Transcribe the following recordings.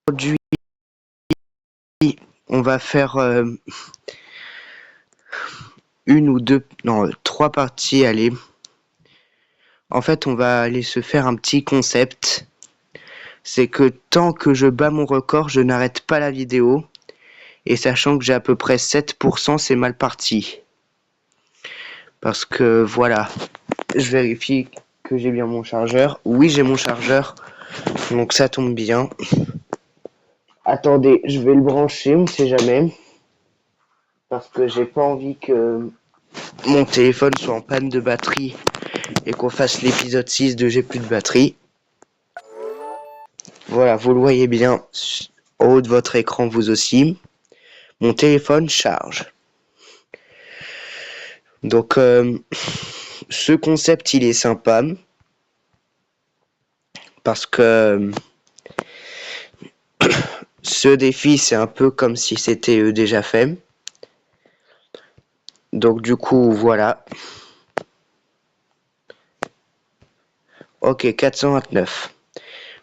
Aujourd'hui, on va faire une ou deux, non, 3 parties, allez. En fait, on va aller se faire un petit concept. C'est que tant que je bats mon record, je n'arrête pas la vidéo. Et sachant que j'ai à peu près 7%, c'est mal parti. Parce que voilà, je vérifie que j'ai bien mon chargeur. Oui, j'ai mon chargeur. Donc ça tombe bien. Attendez, je vais le brancher, on sait jamais. Parce que j'ai pas envie que mon téléphone soit en panne de batterie et qu'on fasse l'épisode 6 de J'ai plus de batterie. Voilà, vous le voyez bien en haut de votre écran, vous aussi. Mon téléphone charge. Donc, ce concept, il est sympa. Parce que ce défi, c'est un peu comme si c'était déjà fait. Donc, du coup, voilà. Ok, 429.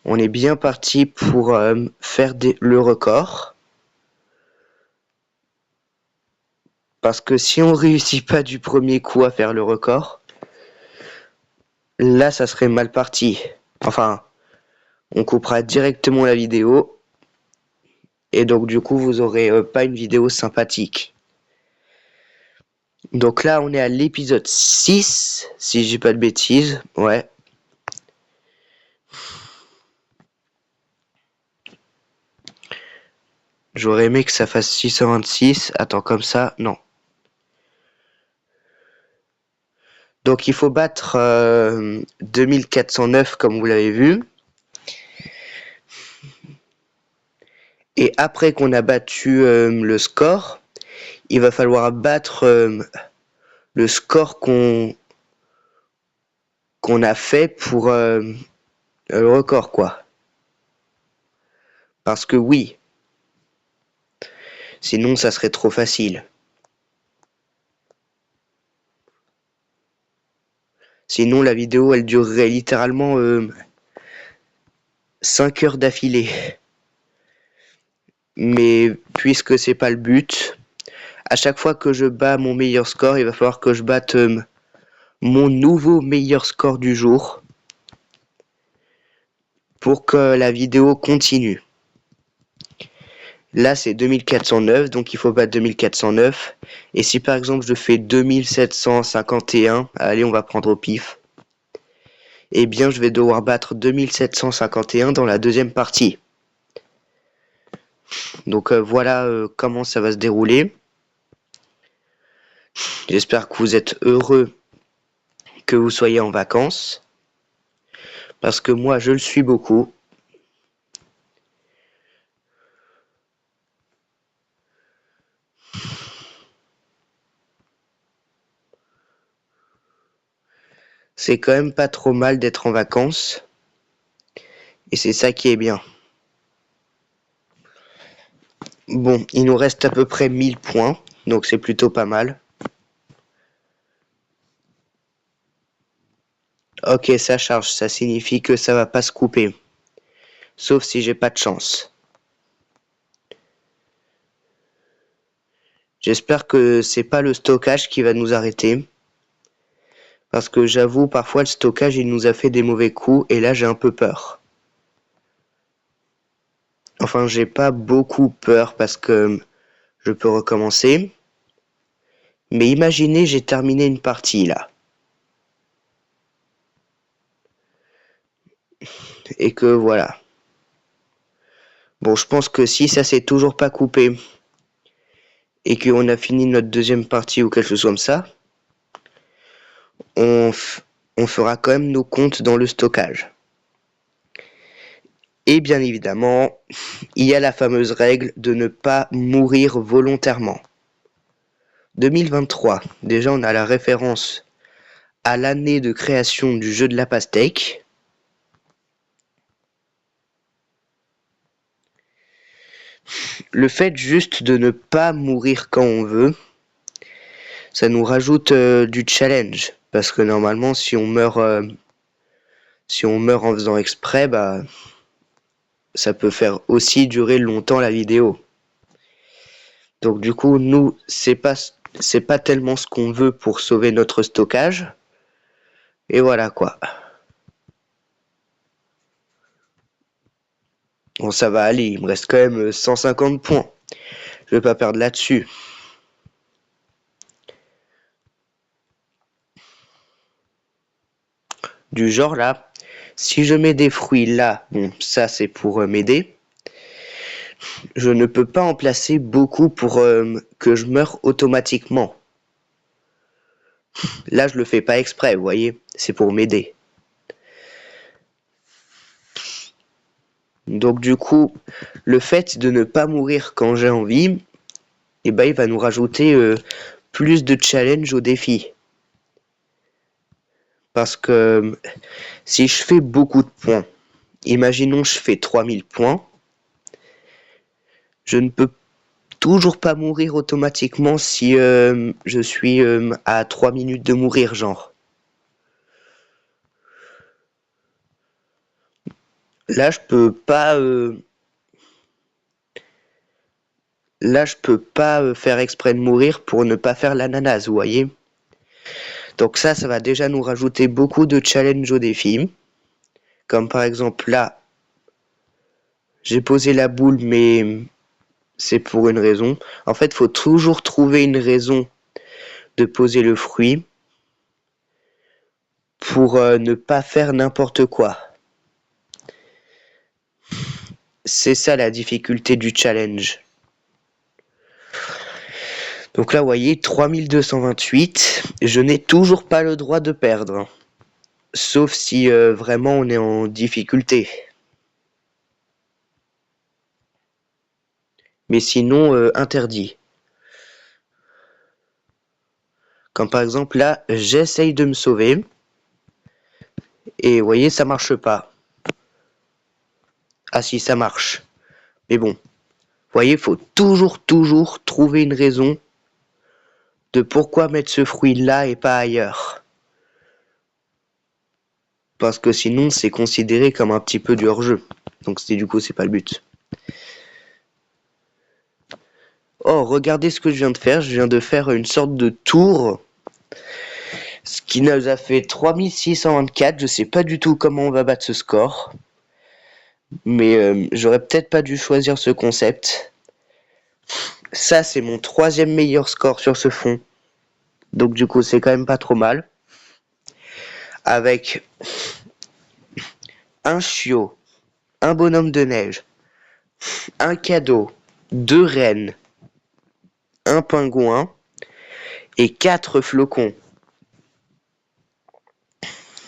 On est bien parti pour faire le record. Parce que si on réussit pas du premier coup à faire le record, là, ça serait mal parti. Enfin, on coupera directement la vidéo. Et donc, du coup, vous aurez pas une vidéo sympathique. Donc là, on est à l'épisode 6, si j'ai pas de bêtises. Ouais. J'aurais aimé que ça fasse 626. Attends, comme ça, non. Donc il faut battre 2409 comme vous l'avez vu. Et après qu'on a battu le score, il va falloir battre le score qu'on a fait pour le record, quoi. Parce que oui, sinon ça serait trop facile. Sinon la vidéo elle durerait littéralement 5 heures d'affilée. Mais puisque c'est pas le but, à chaque fois que je bats mon meilleur score, il va falloir que je batte mon nouveau meilleur score du jour pour que la vidéo continue. Là c'est 2409, donc il faut battre 2409. Et si par exemple je fais 2751, allez on va prendre au pif, eh bien je vais devoir battre 2751 dans la deuxième partie. Donc voilà comment ça va se dérouler. J'espère que vous êtes heureux que vous soyez en vacances. Parce que moi je le suis beaucoup. C'est quand même pas trop mal d'être en vacances. Et c'est ça qui est bien. Bon, il nous reste à peu près 1000 points. Donc c'est plutôt pas mal. Ok, ça charge. Ça signifie que ça va pas se couper. Sauf si j'ai pas de chance. J'espère que c'est pas le stockage qui va nous arrêter. Parce que j'avoue, parfois le stockage il nous a fait des mauvais coups. Et là j'ai un peu peur. Enfin, j'ai pas beaucoup peur parce que je peux recommencer. Mais imaginez, j'ai terminé une partie là. Et que voilà. Bon, je pense que si ça s'est toujours pas coupé et qu'on a fini notre deuxième partie ou quelque chose comme ça, on fera quand même nos comptes dans le stockage. Et bien évidemment, il y a la fameuse règle de ne pas mourir volontairement. 2023, déjà on a la référence à l'année de création du jeu de la pastèque. Le fait juste de ne pas mourir quand on veut, ça nous rajoute du challenge. Parce que normalement, si on meurt en faisant exprès, bah ça peut faire aussi durer longtemps la vidéo. Donc du coup, nous, c'est pas tellement ce qu'on veut pour sauver notre stockage. Et voilà quoi. Bon, ça va aller, il me reste quand même 150 points. Je vais pas perdre là-dessus. Du genre là, si je mets des fruits là, bon, ça c'est pour m'aider. Je ne peux pas en placer beaucoup pour que je meure automatiquement. Là, je le fais pas exprès, vous voyez, c'est pour m'aider. Donc du coup, le fait de ne pas mourir quand j'ai envie, eh ben, il va nous rajouter plus de challenge au défi. Parce que si je fais beaucoup de points, imaginons je fais 3000 points, je ne peux toujours pas mourir automatiquement si je suis à 3 minutes de mourir, genre. Là, je peux pas... Là, je peux pas faire exprès de mourir pour ne pas faire l'ananas, vous voyez. Donc ça va déjà nous rajouter beaucoup de challenge au défi. Comme par exemple là, j'ai posé la boule, mais c'est pour une raison. En fait, faut toujours trouver une raison de poser le fruit pour ne pas faire n'importe quoi. C'est ça la difficulté du challenge. Donc là, vous voyez, 3228, je n'ai toujours pas le droit de perdre. Sauf si vraiment on est en difficulté. Mais sinon, interdit. Comme par exemple là, j'essaye de me sauver. Et vous voyez, ça marche pas. Ah si, ça marche. Mais bon, vous voyez, il faut toujours trouver une raison de pourquoi mettre ce fruit là et pas ailleurs. Parce que sinon, c'est considéré comme un petit peu du hors-jeu. Donc du coup, c'est pas le but. Oh, regardez ce que je viens de faire. Je viens de faire une sorte de tour. Ce qui nous a fait 3624. Je sais pas du tout comment on va battre ce score. Mais j'aurais peut-être pas dû choisir ce concept. Ça, c'est mon 3e meilleur score sur ce fond. Donc du coup, c'est quand même pas trop mal. Avec un chiot, un bonhomme de neige, un cadeau, 2 rennes, un pingouin et 4 flocons.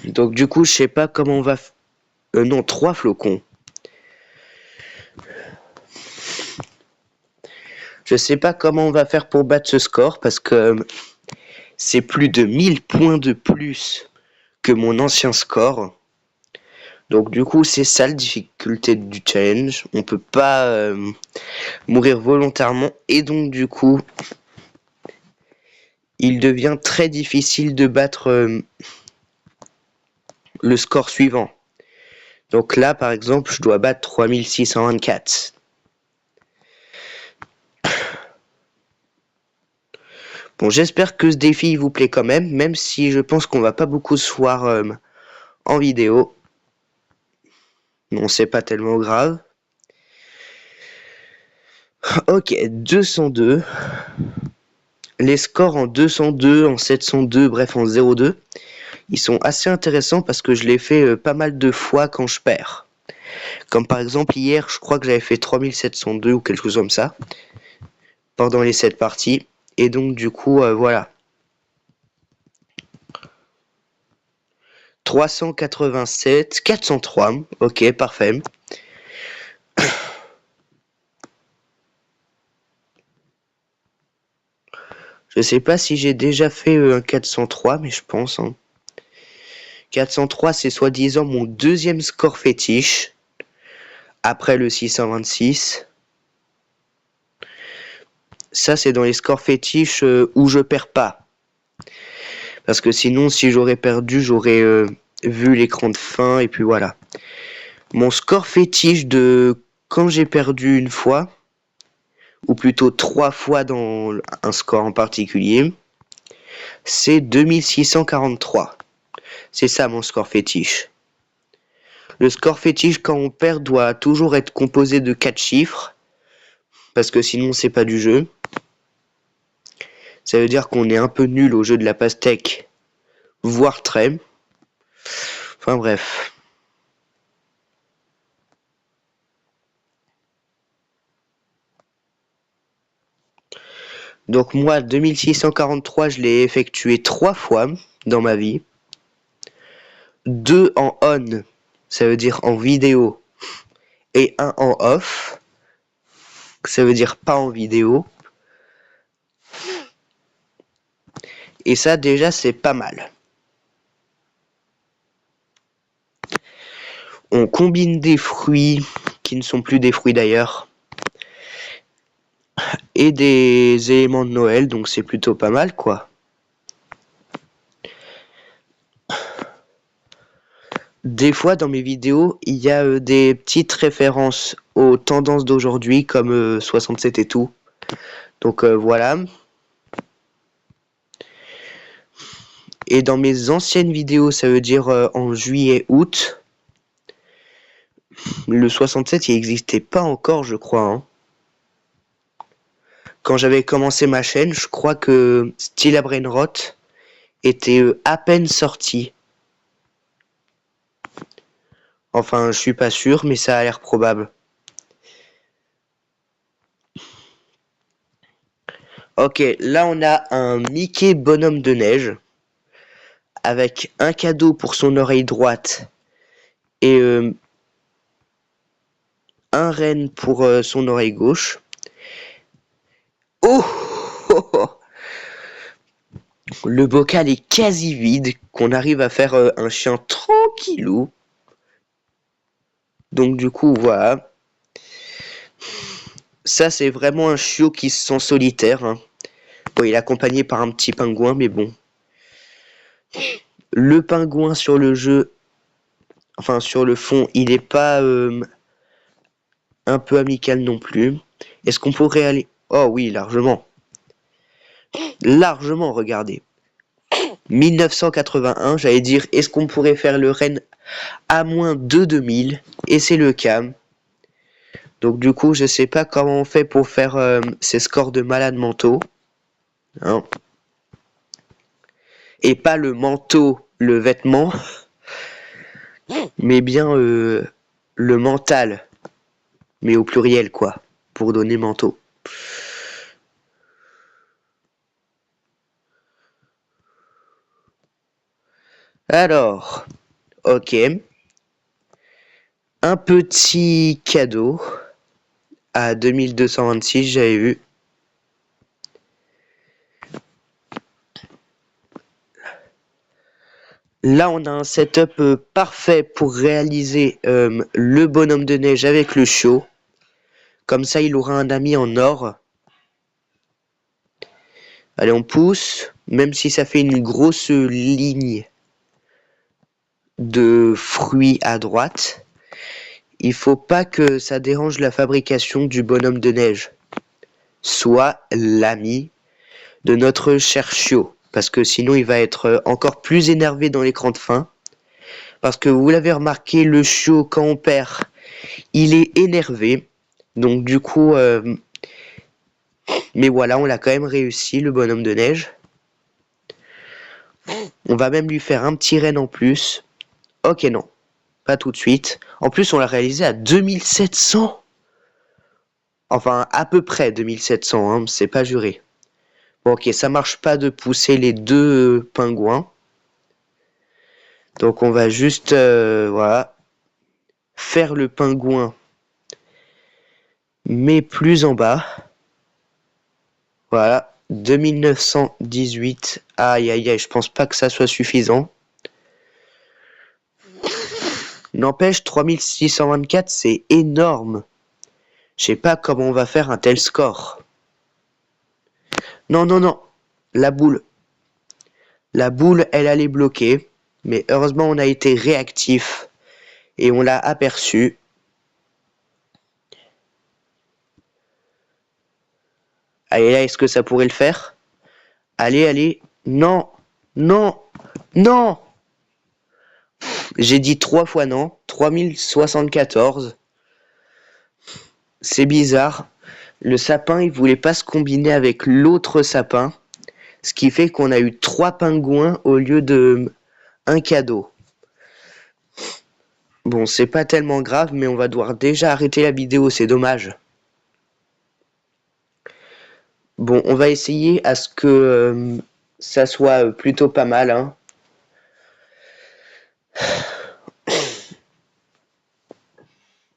Donc du coup, je sais pas comment on va... non, 3 flocons. Je sais pas comment on va faire pour battre ce score parce que c'est plus de 1000 points de plus que mon ancien score. Donc du coup, c'est ça la difficulté du challenge. On peut pas mourir volontairement et donc du coup, il devient très difficile de battre le score suivant. Donc là, par exemple, je dois battre 3624. Bon, j'espère que ce défi vous plaît quand même si je pense qu'on va pas beaucoup se voir en vidéo. Bon, c'est pas tellement grave. Ok, 202. Les scores en 202, en 702, bref en 02, ils sont assez intéressants parce que je les fais pas mal de fois quand je perds. Comme par exemple hier, je crois que j'avais fait 3702 ou quelque chose comme ça, pendant les 7 parties. Et donc du coup, voilà. 387, 403, ok, parfait. Je sais pas si j'ai déjà fait un 403, mais je pense. 403, c'est soi-disant mon 2e score fétiche, après le 626. Ça, c'est dans les scores fétiches où je perds pas. Parce que sinon, si j'aurais perdu, j'aurais vu l'écran de fin, et puis voilà. Mon score fétiche de quand j'ai perdu une fois, ou plutôt 3 fois dans un score en particulier, c'est 2643. C'est ça mon score fétiche. Le score fétiche quand on perd doit toujours être composé de 4 chiffres, parce que sinon c'est pas du jeu. Ça veut dire qu'on est un peu nul au jeu de la pastèque, voire très. Enfin bref. Donc moi, 2643, je l'ai effectué 3 fois dans ma vie. 2 en on, ça veut dire en vidéo, et 1 en off, ça veut dire pas en vidéo. Et ça déjà c'est pas mal. On combine des fruits, qui ne sont plus des fruits d'ailleurs, et des éléments de Noël, donc c'est plutôt pas mal quoi. Des fois dans mes vidéos, il y a des petites références aux tendances d'aujourd'hui, comme 67 et tout. Donc voilà. Et dans mes anciennes vidéos, ça veut dire en juillet-août, le 67 il n'existait pas encore, je crois. Hein. Quand j'avais commencé ma chaîne, je crois que Stila Brainrot était à peine sorti. Enfin, je suis pas sûr, mais ça a l'air probable. Ok, là on a un Mickey bonhomme de neige avec un cadeau pour son oreille droite et un renne pour son oreille gauche. Oh, oh, oh. Le bocal est quasi vide, qu'on arrive à faire un chien tranquillou. Donc du coup, voilà. Ça, c'est vraiment un chiot qui se sent solitaire. Hein. Bon, il est accompagné par un petit pingouin, mais bon. Le pingouin sur le jeu, enfin sur le fond, il n'est pas un peu amical non plus. Est-ce qu'on pourrait aller... Oh oui, largement. Largement, regardez. 1981, j'allais dire, est-ce qu'on pourrait faire le Rennes à moins de 2000? Et c'est le cas. Donc du coup, je sais pas comment on fait pour faire ces scores de malades mentaux. Hein. Et pas le manteau, le vêtement, mais bien le mental. Mais au pluriel, quoi, pour donner manteau. Alors, ok. Un petit cadeau à 2226, j'avais vu. Là, on a un setup parfait pour réaliser le bonhomme de neige avec le chiot. Comme ça, il aura un ami en or. Allez, on pousse. Même si ça fait une grosse ligne de fruits à droite, il faut pas que ça dérange la fabrication du bonhomme de neige. Soit l'ami de notre cher chiot. Parce que sinon, il va être encore plus énervé dans l'écran de fin. Parce que vous l'avez remarqué, le chiot, quand on perd, il est énervé. Donc du coup... mais voilà, on l'a quand même réussi, le bonhomme de neige. On va même lui faire un petit renne en plus. Ok, non. Pas tout de suite. En plus, on l'a réalisé à 2700. Enfin, à peu près 2700, hein, c'est pas juré. Bon, ok, ça marche pas de pousser les deux pingouins. Donc on va juste, voilà, faire le pingouin, mais plus en bas. Voilà, 2918. Aïe, aïe, aïe, je pense pas que ça soit suffisant. N'empêche, 3624, c'est énorme. Je sais pas comment on va faire un tel score. Non, non, non. La boule. La boule, elle allait bloquer. Mais heureusement, on a été réactif. et on l'a aperçu. Allez là, est-ce que ça pourrait le faire? Allez, allez. Non, non, non. J'ai dit 3 fois non. 3074. C'est bizarre. Le sapin, il voulait pas se combiner avec l'autre sapin. Ce qui fait qu'on a eu 3 pingouins au lieu de un cadeau. Bon, c'est pas tellement grave, mais on va devoir déjà arrêter la vidéo, c'est dommage. Bon, on va essayer à ce que ça soit plutôt pas mal, hein.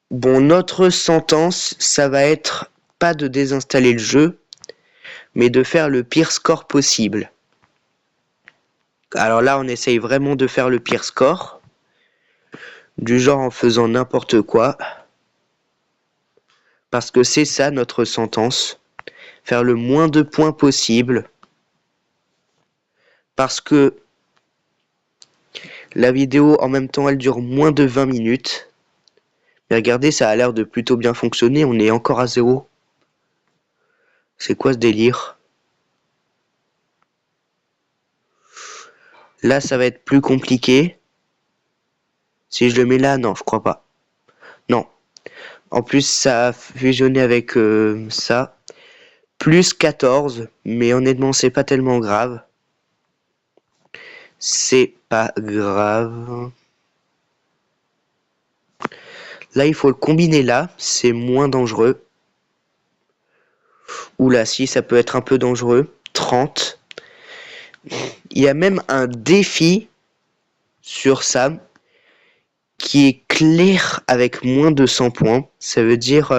Bon, notre sentence, ça va être pas de désinstaller le jeu, mais de faire le pire score possible. Alors là, on essaye vraiment de faire le pire score, du genre en faisant n'importe quoi, parce que c'est ça notre sentence, faire le moins de points possible, parce que la vidéo en même temps elle dure moins de 20 minutes. Mais regardez, ça a l'air de plutôt bien fonctionner, on est encore à 0. C'est quoi ce délire? Là, ça va être plus compliqué. Si je le mets là, non, je crois pas. Non. En plus, ça a fusionné avec ça. Plus 14, mais honnêtement, c'est pas tellement grave. C'est pas grave. Là, il faut le combiner là, c'est moins dangereux. Oula, si, ça peut être un peu dangereux. 30. Il y a même un défi sur ça qui est clair avec moins de 100 points. Ça veut dire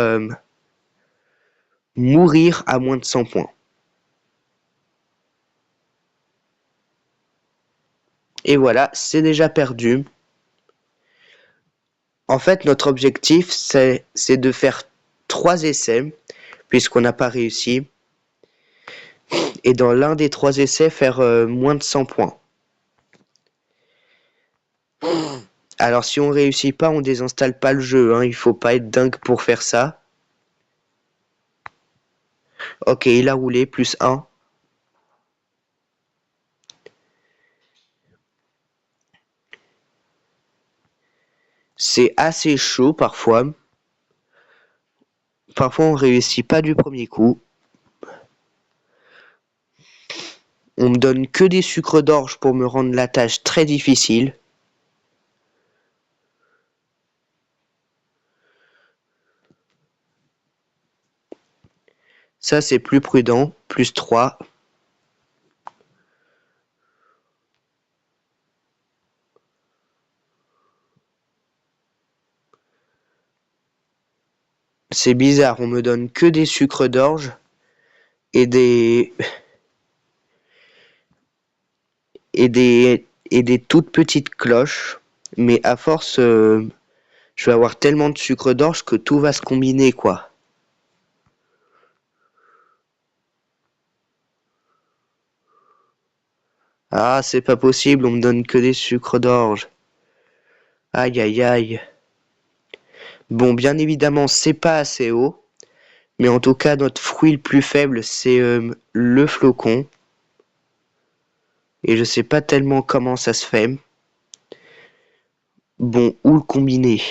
mourir à moins de 100 points. Et voilà, c'est déjà perdu. En fait, notre objectif, c'est de faire 3 essais, puisqu'on n'a pas réussi. Et dans l'un des 3 essais, faire moins de 100 points. Alors si on réussit pas, on désinstalle pas le jeu, hein. Il faut pas être dingue pour faire ça. Ok, il a roulé, plus 1. C'est assez chaud parfois. Parfois on réussit pas du premier coup. On me donne que des sucres d'orge pour me rendre la tâche très difficile. Ça c'est plus prudent, plus 3. C'est bizarre, on me donne que des sucres d'orge et des toutes petites cloches. Mais à force, je vais avoir tellement de sucre d'orge que tout va se combiner, quoi. Ah, c'est pas possible, on me donne que des sucres d'orge. Aïe aïe aïe. Bon, bien évidemment, c'est pas assez haut. Mais en tout cas, notre fruit le plus faible, c'est le flocon. Et je sais pas tellement comment ça se fait. Bon, où le combiner?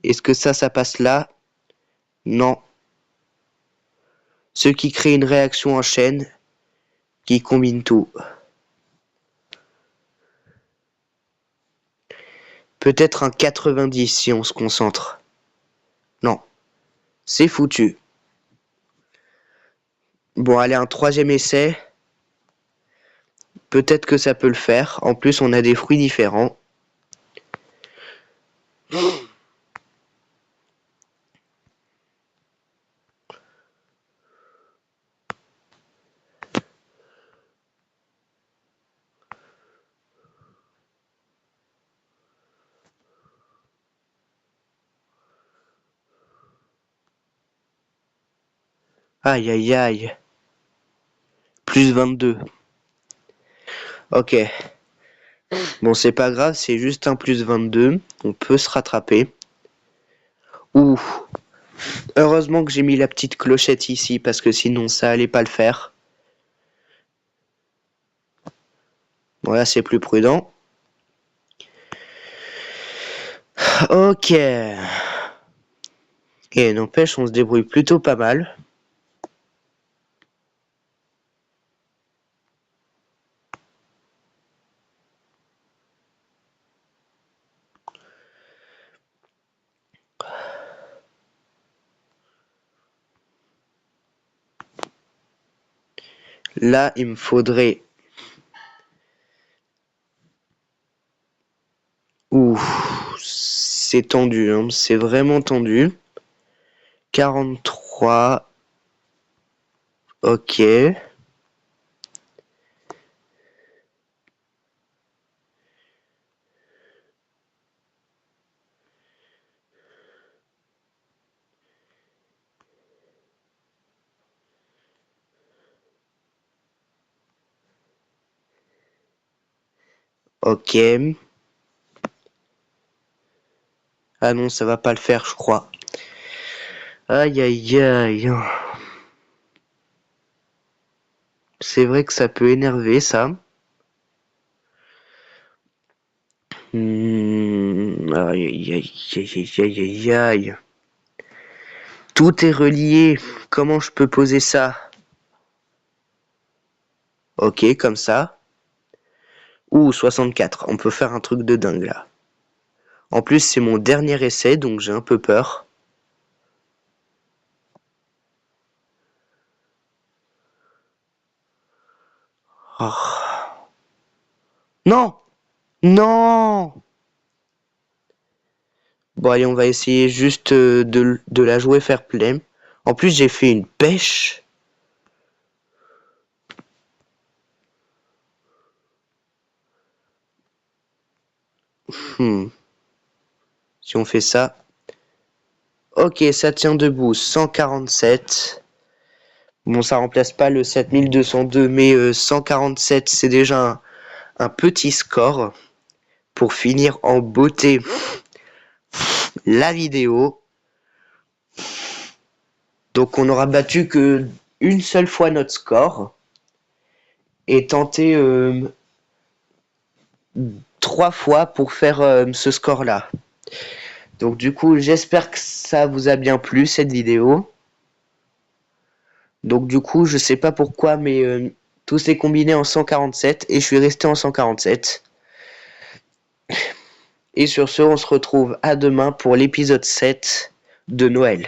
Est-ce que ça passe là? Non. Ce qui crée une réaction en chaîne qui combine tout. Peut-être un 90 si on se concentre. Non. C'est foutu. Bon, allez, un 3e essai. Peut-être que ça peut le faire. En plus, on a des fruits différents. Aïe aïe aïe. Plus 22. Ok. Bon, c'est pas grave, c'est juste un plus 22. On peut se rattraper. Ouh. Heureusement que j'ai mis la petite clochette ici, parce que sinon ça allait pas le faire. Voilà, c'est plus prudent. Ok. Et n'empêche, on se débrouille plutôt pas mal. Là, il me faudrait... Ouh, c'est tendu, hein. C'est vraiment tendu. 43. Ok. Ok. Ah non, ça va pas le faire, je crois. Aïe, aïe, aïe. C'est vrai que ça peut énerver, ça. Aïe, aïe, aïe, aïe, aïe, aïe, aïe. Tout est relié. Comment je peux poser ça? Ok, comme ça. Ouh, 64. On peut faire un truc de dingue, là. En plus, c'est mon dernier essai, donc j'ai un peu peur. Oh. Non! Non! Bon, allez, on va essayer juste de la jouer fair play. En plus, j'ai fait une pêche. Hmm. Si on fait ça. Ok, ça tient debout. 147. Bon, ça remplace pas le 7202, mais 147, c'est déjà un petit score. Pour finir en beauté la vidéo. Donc on n'aura battu que une seule fois notre score. Et tenté 3 fois pour faire ce score-là. Donc du coup, j'espère que ça vous a bien plu cette vidéo. Donc du coup, je sais pas pourquoi, mais tout s'est combiné en 147 et je suis resté en 147. Et sur ce, on se retrouve à demain pour l'épisode 7 de Noël.